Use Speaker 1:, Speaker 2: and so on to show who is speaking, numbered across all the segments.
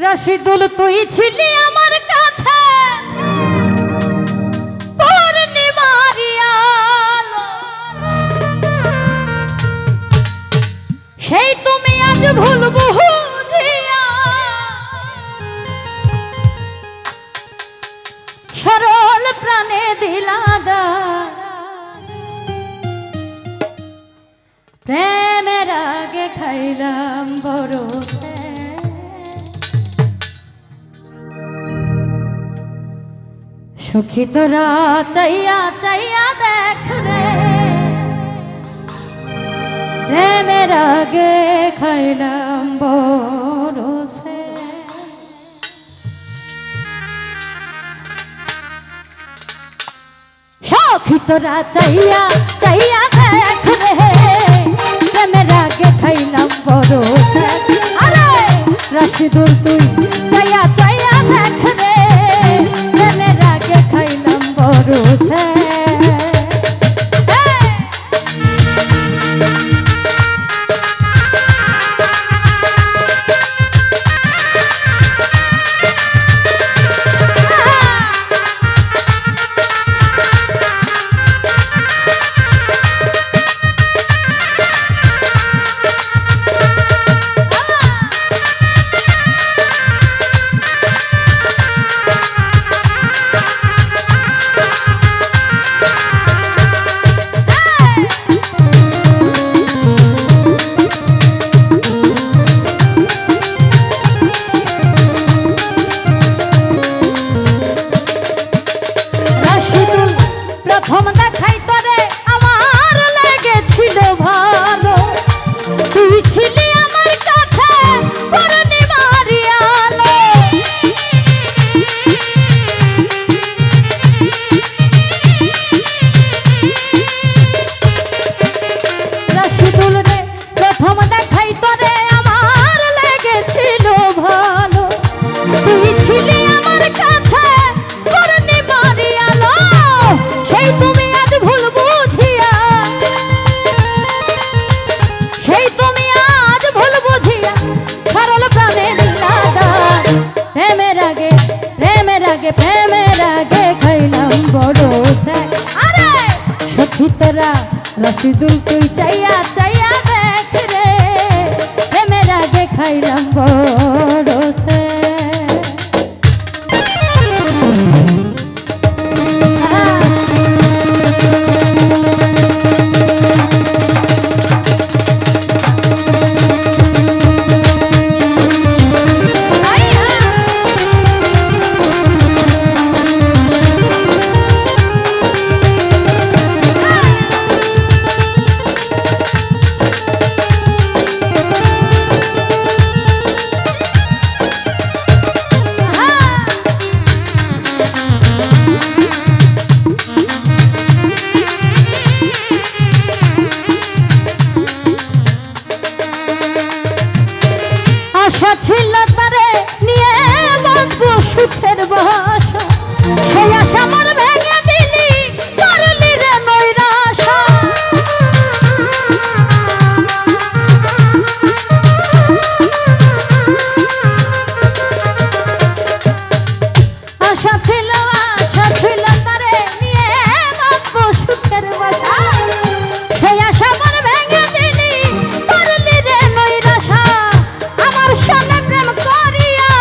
Speaker 1: রাশিদুল তুই ছিলি আমার কাছে পূর্ণিমার আলো, সেই তুমি আজ ভুল বুঝিয়া সরল প্রাণে দিলা দাগ। প্রেমের আগে খাইলাম বড় সখী তোরা চাইয়া চাইয়া দেখ রে, প্রেমের আগে খাইলাম বড় সখী তোরা চাইয়া চাইয়া দেখ রে, প্রেমের আগে খাইলাম বড়। আরে রাশিদুল তুই চাইয়া চাইয়া দেখ রে, প্রেমের আগে খাইলাম বড়। প্রথম দেখাই তোরে আমার লেগেছিল ভালো, তুই ছিলি আমার কাছে পূর্ণিমার আলো। রাশিদুল রে প্রথম দেখাই তোরে আমার লেগেছিল ভালো, তুই ছিলি আমার কাছে পূর্ণিমার আলো, সেই তুমি আজ ভুল বুঝিয়া, সেই তুমি আজ ভুল বুঝিয়া সরল প্রাণে দিলা দাগ। প্রেমের আগে প্রেমের আগে প্রেমের আগে খাইলাম বড় স্যাক। আরে সখী তোরা রাশিদুল তুই চাইয়া চাইয়া দেখ রে, প্রেমের আগে খাইলাম বড় স্যাক। আশা ছিল তারে নিয়ে বাঁচবো সুখের বাসা, সেই আশা আমার ভেঙে দিলি করলি রে নৈরাশা। আশা ছিল তারে নিয়ে বাঁচবো সুখের বাসা, সেই আশা আমার ভেঙে দিলি করলি রে নৈরাশা। আমার সনে প্রেম করিয়া,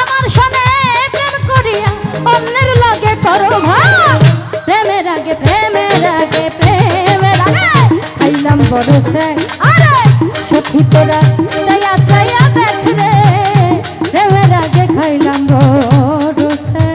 Speaker 1: আমার সনে প্রেম করিয়া অন্যের লগে করো ভাব। প্রেমের আগে প্রেমের আগে প্রেমের আগে খাইলাম বড় স্যাক। আরে সখী তোরা চাইয়া চাইয়া দেখ রে, প্রেমের আগে খাইলাম বড় স্যাক।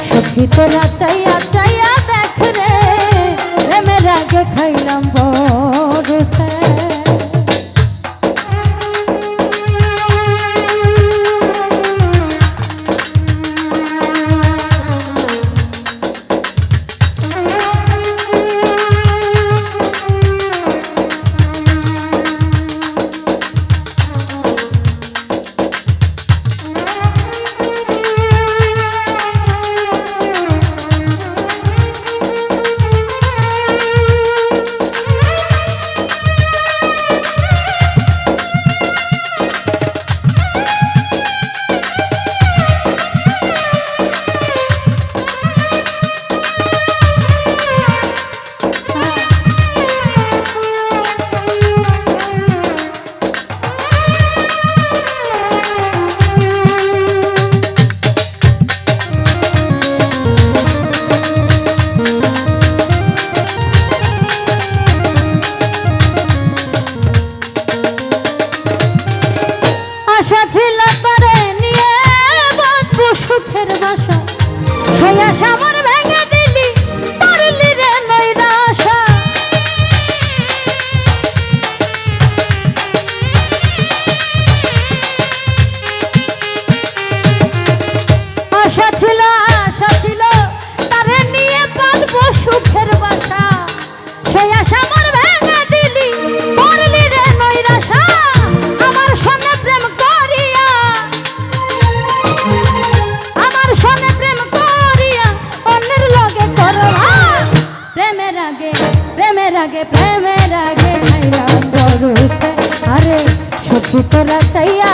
Speaker 1: সখী তোরা চাইয়া চাইয়া দেখ রে প্রেমের আগে খাইলাম বড় সে আশা ছিল তারে নিয়ে বাঁচবো সুখের বাসা সেই আশা আমার ভেঙে দিলি পারলি রে নৈরাশা আশা ছিল তারে নিয়ে বাঁচবো সুখের বাসা সেই আশা আমার ভেঙে দিলি পারলি রে নৈরাশা আমার সনে প্রেম করিয়া অন্যের লগে করো প্রেমের আগে খাইলাম বড় সে আরে সখী তোরা চাইয়া